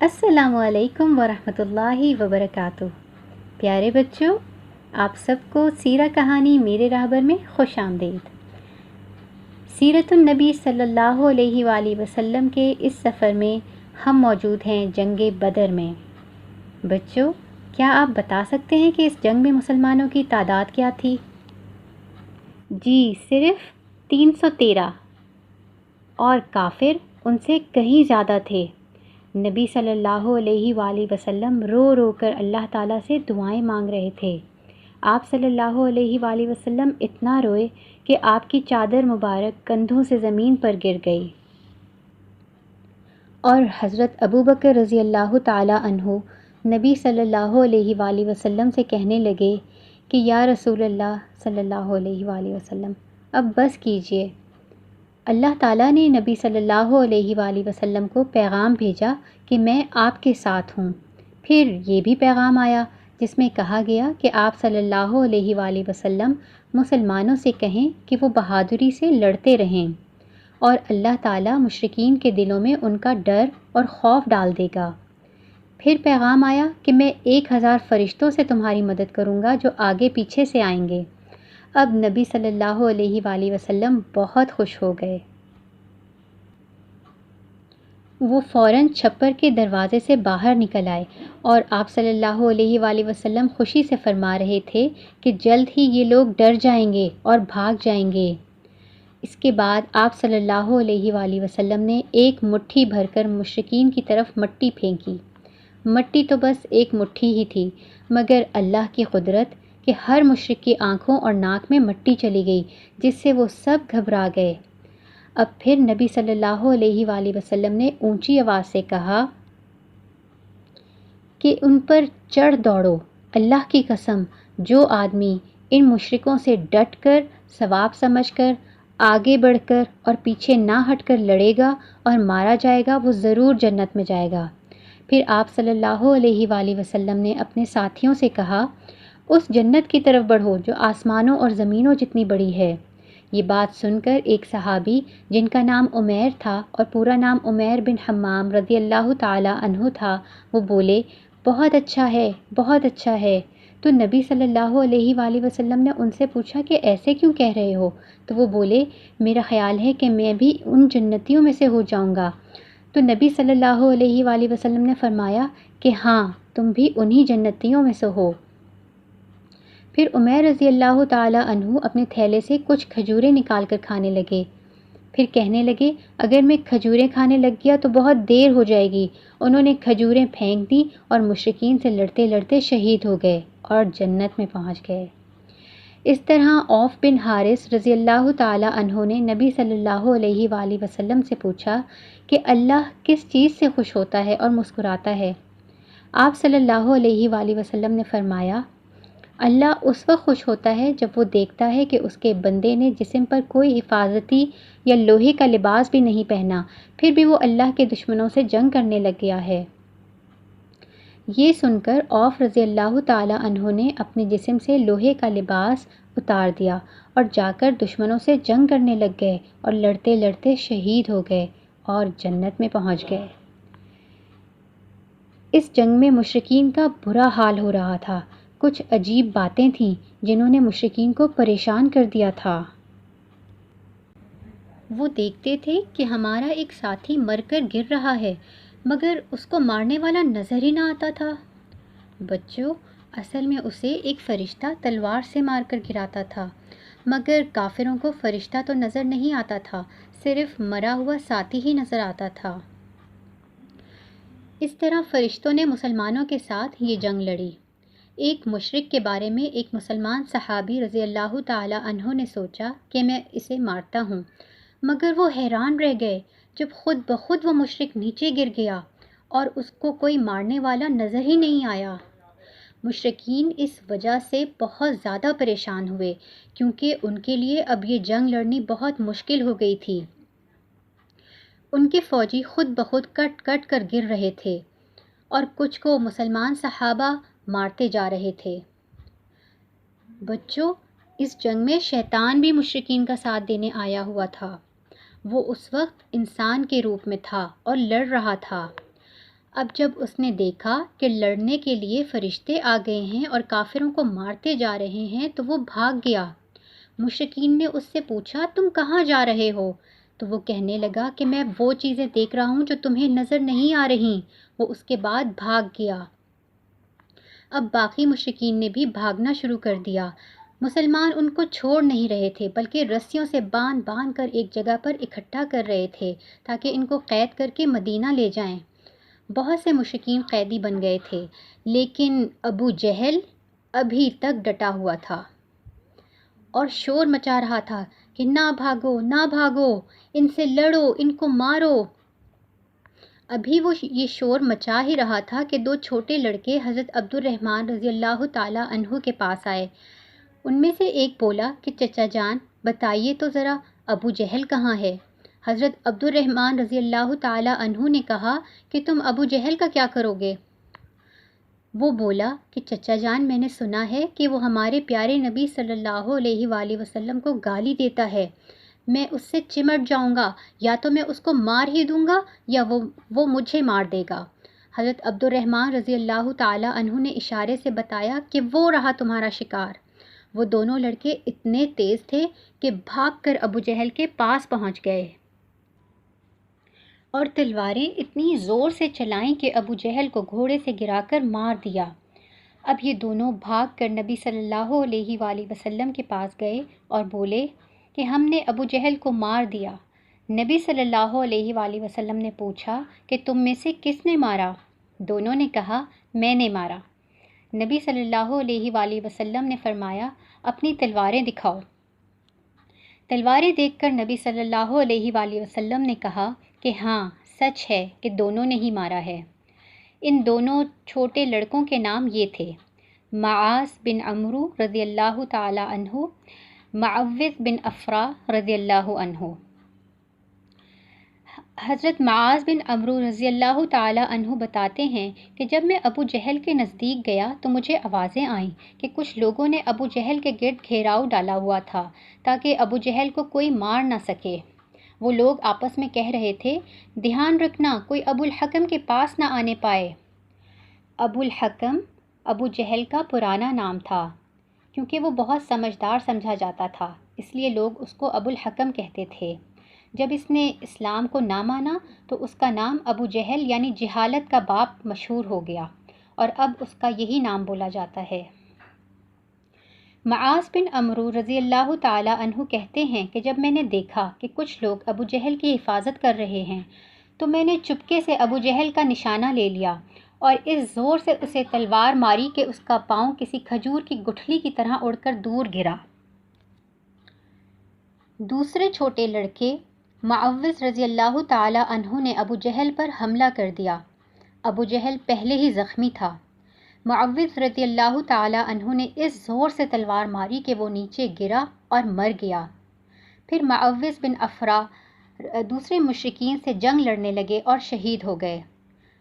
السلام علیکم ورحمۃ اللہ وبرکاتہ۔ پیارے بچوں، آپ سب کو سیرہ کہانی میرے رہبر میں خوش آمدید۔ سیرت النبی صلی اللہ علیہ وآلہ وسلم کے اس سفر میں ہم موجود ہیں جنگ بدر میں۔ بچوں، کیا آپ بتا سکتے ہیں کہ اس جنگ میں مسلمانوں کی تعداد کیا تھی؟ جی، صرف 313 اور کافر ان سے کہیں زیادہ تھے۔ نبی صلی اللہ علیہ وآلہ وسلم رو رو کر اللہ تعالیٰ سے دعائیں مانگ رہے تھے۔ آپ صلی اللہ علیہ وآلہ وسلم اتنا روئے کہ آپ کی چادر مبارک کندھوں سے زمین پر گر گئی، اور حضرت ابوبکر رضی اللہ تعالیٰ عنہ نبی صلی اللہ علیہ وآلہ وسلم سے کہنے لگے کہ یا رسول اللہ صلی اللہ علیہ وآلہ وسلم، اب بس کیجئے۔ اللہ تعالیٰ نے نبی صلی اللہ علیہ وآلہ وسلم کو پیغام بھیجا کہ میں آپ کے ساتھ ہوں۔ پھر یہ بھی پیغام آیا جس میں کہا گیا کہ آپ صلی اللہ علیہ وآلہ وسلم مسلمانوں سے کہیں کہ وہ بہادری سے لڑتے رہیں، اور اللہ تعالیٰ مشرکین کے دلوں میں ان کا ڈر اور خوف ڈال دے گا۔ پھر پیغام آیا کہ میں 1000 فرشتوں سے تمہاری مدد کروں گا جو آگے پیچھے سے آئیں گے۔ اب نبی صلی اللہ علیہ وآلہ وسلم بہت خوش ہو گئے۔ وہ فوراً چھپر کے دروازے سے باہر نکل آئے، اور آپ صلی اللہ علیہ وآلہ وسلم خوشی سے فرما رہے تھے کہ جلد ہی یہ لوگ ڈر جائیں گے اور بھاگ جائیں گے۔ اس کے بعد آپ صلی اللہ علیہ وآلہ وسلم نے ایک مٹھی بھر کر مشرکین کی طرف مٹی پھینکی۔ مٹی تو بس ایک مٹھی ہی تھی، مگر اللہ کی قدرت کہ ہر مشرک کی آنکھوں اور ناک میں مٹی چلی گئی، جس سے وہ سب گھبرا گئے۔ اب پھر نبی صلی اللہ علیہ وآلہ وسلم نے اونچی آواز سے کہا کہ ان پر چڑھ دوڑو، اللہ کی قسم، جو آدمی ان مشرکوں سے ڈٹ کر، ثواب سمجھ کر، آگے بڑھ کر اور پیچھے نہ ہٹ کر لڑے گا اور مارا جائے گا، وہ ضرور جنت میں جائے گا۔ پھر آپ صلی اللہ علیہ وآلہ وسلم نے اپنے ساتھیوں سے کہا، اس جنت کی طرف بڑھو جو آسمانوں اور زمینوں جتنی بڑی ہے۔ یہ بات سن کر ایک صحابی جن کا نام عمیر تھا اور پورا نام عمیر بن حمام رضی اللہ تعالیٰ عنہ تھا، وہ بولے، بہت اچھا ہے، بہت اچھا ہے۔ تو نبی صلی اللہ علیہ وآلہ وسلم نے ان سے پوچھا کہ ایسے کیوں کہہ رہے ہو؟ تو وہ بولے، میرا خیال ہے کہ میں بھی ان جنتیوں میں سے ہو جاؤں گا۔ تو نبی صلی اللہ علیہ وآلہ وسلم نے فرمایا کہ ہاں، تم بھی انہی جنتیوں میں سے ہو۔ پھر عمیر رضی اللہ تعالیٰ عنہ اپنے تھیلے سے کچھ کھجوریں نکال کر کھانے لگے۔ پھر کہنے لگے، اگر میں کھجوریں کھانے لگ گیا تو بہت دیر ہو جائے گی۔ انہوں نے کھجوریں پھینک دیں اور مشرکین سے لڑتے لڑتے شہید ہو گئے اور جنت میں پہنچ گئے۔ اس طرح عوف بن حارث رضی اللہ تعالیٰ عنہ نے نبی صلی اللہ علیہ وآلہ وسلم سے پوچھا کہ اللہ کس چیز سے خوش ہوتا ہے اور مسکراتا ہے؟ آپ صلی اللہ علیہ وآلہ وسلم نے فرمایا، اللہ اس وقت خوش ہوتا ہے جب وہ دیکھتا ہے کہ اس کے بندے نے جسم پر کوئی حفاظتی یا لوہے کا لباس بھی نہیں پہنا، پھر بھی وہ اللہ کے دشمنوں سے جنگ کرنے لگ گیا ہے۔ یہ سن کر عوف رضی اللہ تعالیٰ عنہ نے اپنے جسم سے لوہے کا لباس اتار دیا اور جا کر دشمنوں سے جنگ کرنے لگ گئے اور لڑتے لڑتے شہید ہو گئے اور جنت میں پہنچ گئے۔ اس جنگ میں مشرکین کا برا حال ہو رہا تھا۔ کچھ عجیب باتیں تھیں جنہوں نے مشرکین کو پریشان کر دیا تھا۔ وہ دیکھتے تھے کہ ہمارا ایک ساتھی مر کر گر رہا ہے، مگر اس کو مارنے والا نظر ہی نہ آتا تھا۔ بچوں، اصل میں اسے ایک فرشتہ تلوار سے مار کر گراتا تھا، مگر کافروں کو فرشتہ تو نظر نہیں آتا تھا، صرف مرا ہوا ساتھی ہی نظر آتا تھا۔ اس طرح فرشتوں نے مسلمانوں کے ساتھ یہ جنگ لڑی۔ ایک مشرک کے بارے میں ایک مسلمان صحابی رضی اللہ تعالیٰ عنہ نے سوچا کہ میں اسے مارتا ہوں، مگر وہ حیران رہ گئے جب خود بخود وہ مشرک نیچے گر گیا اور اس کو کوئی مارنے والا نظر ہی نہیں آیا۔ مشرکین اس وجہ سے بہت زیادہ پریشان ہوئے، کیونکہ ان کے لیے اب یہ جنگ لڑنی بہت مشکل ہو گئی تھی۔ ان کے فوجی خود بخود کٹ کٹ کر گر رہے تھے اور کچھ کو مسلمان صحابہ مارتے جا رہے تھے۔ بچوں، اس جنگ میں شیطان بھی مشرکین کا ساتھ دینے آیا ہوا تھا۔ وہ اس وقت انسان کے روپ میں تھا اور لڑ رہا تھا۔ اب جب اس نے دیکھا کہ لڑنے کے لیے فرشتے آ گئے ہیں اور کافروں کو مارتے جا رہے ہیں تو وہ بھاگ گیا۔ مشرکین نے اس سے پوچھا تم کہاں جا رہے ہو؟ تو وہ کہنے لگا کہ میں وہ چیزیں دیکھ رہا ہوں جو تمہیں نظر نہیں آ رہی۔ وہ اس کے بعد بھاگ گیا۔ اب باقی مشرکین نے بھی بھاگنا شروع کر دیا۔ مسلمان ان کو چھوڑ نہیں رہے تھے بلکہ رسیوں سے باندھ باندھ کر ایک جگہ پر اکٹھا کر رہے تھے تاکہ ان کو قید کر کے مدینہ لے جائیں۔ بہت سے مشرکین قیدی بن گئے تھے، لیکن ابو جہل ابھی تک ڈٹا ہوا تھا اور شور مچا رہا تھا کہ نہ بھاگو، نہ بھاگو، ان سے لڑو، ان کو مارو۔ ابھی وہ یہ شور مچا ہی رہا تھا کہ دو چھوٹے لڑکے حضرت عبد الرحمن رضی اللہ تعالیٰ عنہ کے پاس آئے۔ ان میں سے ایک بولا کہ چچا جان بتائیے تو ذرا ابو جہل کہاں ہے؟ حضرت عبد الرحمن رضی اللہ تعالیٰ عنہ نے کہا کہ تم ابو جہل کا کیا کرو گے؟ وہ بولا کہ چچا جان میں نے سنا ہے کہ وہ ہمارے پیارے نبی صلی اللہ علیہ وآلہ وسلم کو گالی دیتا ہے، میں اس سے چمٹ جاؤں گا، یا تو میں اس کو مار ہی دوں گا یا وہ مجھے مار دے گا۔ حضرت عبد الرحمن رضی اللہ تعالیٰ عنہ نے اشارے سے بتایا کہ وہ رہا تمہارا شکار۔ وہ دونوں لڑکے اتنے تیز تھے کہ بھاگ کر ابو جہل کے پاس پہنچ گئے اور تلواریں اتنی زور سے چلائیں کہ ابو جہل کو گھوڑے سے گرا کر مار دیا۔ اب یہ دونوں بھاگ کر نبی صلی اللہ علیہ وآلہ وسلم کے پاس گئے اور بولے کہ ہم نے ابو جہل کو مار دیا۔ نبی صلی اللہ علیہ وآلہ وسلم نے پوچھا کہ تم میں سے کس نے مارا؟ دونوں نے کہا میں نے مارا۔ نبی صلی اللہ علیہ وآلہ وسلم نے فرمایا اپنی تلواریں دکھاؤ۔ تلواریں دیکھ کر نبی صلی اللہ علیہ وآلہ وسلم نے کہا کہ ہاں سچ ہے کہ دونوں نے ہی مارا ہے۔ ان دونوں چھوٹے لڑکوں کے نام یہ تھے، معاذ بن عمرو رضی اللہ تعالی عنہ، معوذ بن افرا رضی اللہ عنہ۔ حضرت معاذ بن عمرو رضی اللہ تعالی عنہ بتاتے ہیں کہ جب میں ابو جہل کے نزدیک گیا تو مجھے آوازیں آئیں کہ کچھ لوگوں نے ابو جہل کے گرد گھیراؤ ڈالا ہوا تھا تاکہ ابو جہل کو کوئی مار نہ سکے۔ وہ لوگ آپس میں کہہ رہے تھے دھیان رکھنا کوئی ابو الحکم کے پاس نہ آنے پائے۔ ابو الحکم ابو جہل کا پرانا نام تھا، کیونکہ وہ بہت سمجھدار سمجھا جاتا تھا اس لیے لوگ اس کو ابو الحکم کہتے تھے۔ جب اس نے اسلام کو نہ مانا تو اس کا نام ابو جہل یعنی جہالت کا باپ مشہور ہو گیا اور اب اس کا یہی نام بولا جاتا ہے۔ معاذ بن عمرو رضی اللہ تعالی عنہ کہتے ہیں کہ جب میں نے دیکھا کہ کچھ لوگ ابو جہل کی حفاظت کر رہے ہیں تو میں نے چپکے سے ابو جہل کا نشانہ لے لیا اور اس زور سے اسے تلوار ماری کہ اس کا پاؤں کسی کھجور کی گٹھلی کی طرح اڑ کر دور گرا۔ دوسرے چھوٹے لڑکے معوذ رضی اللہ تعالی عنہ نے ابو جہل پر حملہ کر دیا۔ ابو جہل پہلے ہی زخمی تھا۔ معوذ رضی اللہ تعالی عنہ نے اس زور سے تلوار ماری کہ وہ نیچے گرا اور مر گیا۔ پھر معوذ بن افرا دوسرے مشرکین سے جنگ لڑنے لگے اور شہید ہو گئے۔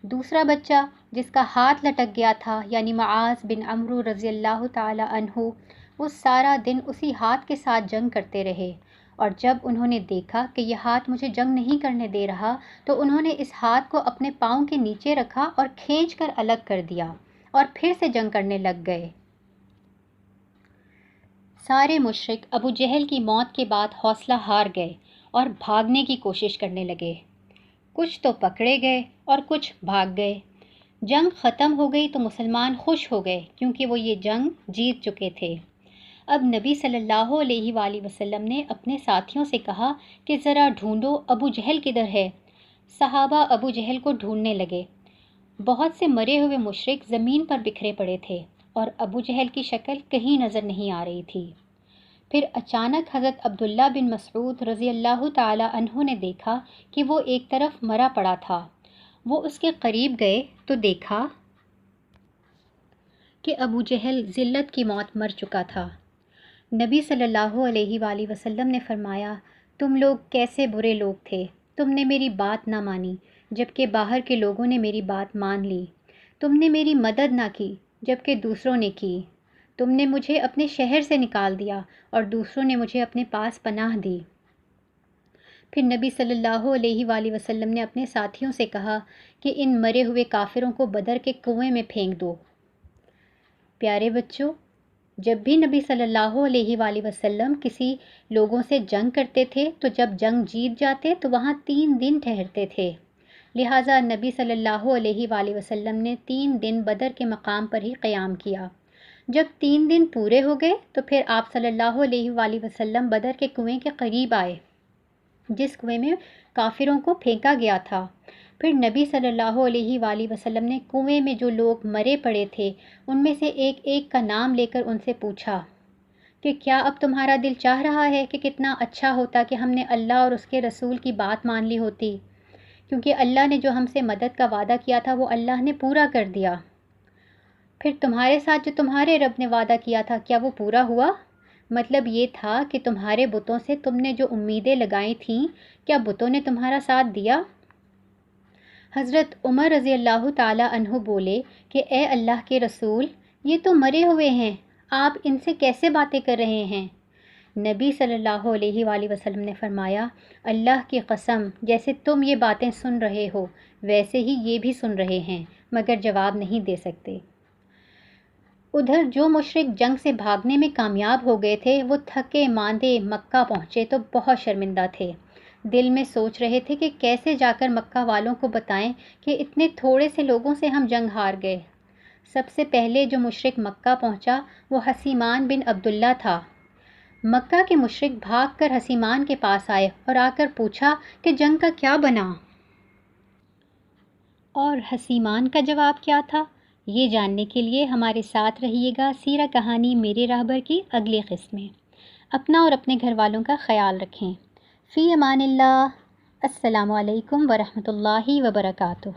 دوسرا بچہ جس کا ہاتھ لٹک گیا تھا یعنی معاذ بن عمرو رضی اللہ تعالی عنہ، وہ سارا دن اسی ہاتھ کے ساتھ جنگ کرتے رہے اور جب انہوں نے دیکھا کہ یہ ہاتھ مجھے جنگ نہیں کرنے دے رہا تو انہوں نے اس ہاتھ کو اپنے پاؤں کے نیچے رکھا اور کھینچ کر الگ کر دیا اور پھر سے جنگ کرنے لگ گئے۔ سارے مشرک ابو جہل کی موت کے بعد حوصلہ ہار گئے اور بھاگنے کی کوشش کرنے لگے۔ کچھ تو پکڑے گئے اور کچھ بھاگ گئے۔ جنگ ختم ہو گئی تو مسلمان خوش ہو گئے کیونکہ وہ یہ جنگ جیت چکے تھے۔ اب نبی صلی اللہ علیہ وآلہ وسلم نے اپنے ساتھیوں سے کہا کہ ذرا ڈھونڈو ابو جہل کدھر ہے۔ صحابہ ابو جہل کو ڈھونڈنے لگے۔ بہت سے مرے ہوئے مشرک زمین پر بکھرے پڑے تھے اور ابو جہل کی شکل کہیں نظر نہیں آ رہی تھی۔ پھر اچانک حضرت عبداللہ بن مسعود رضی اللہ تعالی عنہ نے دیکھا کہ وہ ایک طرف مرا پڑا تھا۔ وہ اس کے قریب گئے تو دیکھا کہ ابو جہل ذلت کی موت مر چکا تھا۔ نبی صلی اللہ علیہ وآلہ وسلم نے فرمایا تم لوگ کیسے برے لوگ تھے، تم نے میری بات نہ مانی جبکہ باہر کے لوگوں نے میری بات مان لی۔ تم نے میری مدد نہ کی جبکہ دوسروں نے کی۔ تم نے مجھے اپنے شہر سے نکال دیا اور دوسروں نے مجھے اپنے پاس پناہ دی۔ پھر نبی صلی اللہ علیہ وآلہ وسلم نے اپنے ساتھیوں سے کہا کہ ان مرے ہوئے کافروں کو بدر کے کنویں میں پھینک دو۔ پیارے بچوں، جب بھی نبی صلی اللہ علیہ وآلہ وسلم کسی لوگوں سے جنگ کرتے تھے تو جب جنگ جیت جاتے تو وہاں 3 دن ٹھہرتے تھے۔ لہٰذا نبی صلی اللہ علیہ وآلہ وسلم نے 3 دن بدر کے مقام پر ہی قیام کیا۔ جب 3 دن پورے ہو گئے تو پھر آپ صلی اللہ علیہ وآلہ وسلم بدر کے کنویں کے قریب آئے جس کنویں میں کافروں کو پھینکا گیا تھا۔ پھر نبی صلی اللہ علیہ وآلہ وسلم نے کنویں میں جو لوگ مرے پڑے تھے ان میں سے ایک ایک کا نام لے کر ان سے پوچھا کہ کیا اب تمہارا دل چاہ رہا ہے کہ کتنا اچھا ہوتا کہ ہم نے اللہ اور اس کے رسول کی بات مان لی ہوتی، کیونکہ اللہ نے جو ہم سے مدد کا وعدہ کیا تھا وہ اللہ نے پورا کر دیا۔ پھر تمہارے ساتھ جو تمہارے رب نے وعدہ کیا تھا کیا وہ پورا ہوا؟ مطلب یہ تھا کہ تمہارے بتوں سے تم نے جو امیدیں لگائی تھیں کیا بتوں نے تمہارا ساتھ دیا؟ حضرت عمر رضی اللہ تعالیٰ عنہ بولے کہ اے اللہ کے رسول، یہ تو مرے ہوئے ہیں، آپ ان سے کیسے باتیں کر رہے ہیں؟ نبی صلی اللہ علیہ وآلہ وسلم نے فرمایا، اللہ کی قسم جیسے تم یہ باتیں سن رہے ہو ویسے ہی یہ بھی سن رہے ہیں مگر جواب نہیں دے سکتے۔ ادھر جو مشرک جنگ سے بھاگنے میں کامیاب ہو گئے تھے وہ تھکے ماندے مکہ پہنچے تو بہت شرمندہ تھے۔ دل میں سوچ رہے تھے کہ کیسے جا کر مکہ والوں کو بتائیں کہ اتنے تھوڑے سے لوگوں سے ہم جنگ ہار گئے۔ سب سے پہلے جو مشرک مکہ پہنچا وہ حسیمان بن عبداللہ تھا۔ مکہ کے مشرک بھاگ کر حسیمان کے پاس آئے اور آ کر پوچھا کہ جنگ کا کیا بنا؟ اور حسیمان کا جواب کیا تھا؟ یہ جاننے کے لیے ہمارے ساتھ رہیے گا سیرہ کہانی میرے راہبر کی اگلی قسط میں۔ اپنا اور اپنے گھر والوں کا خیال رکھیں۔ فی امان اللہ۔ السلام علیکم ورحمۃ اللہ وبرکاتہ۔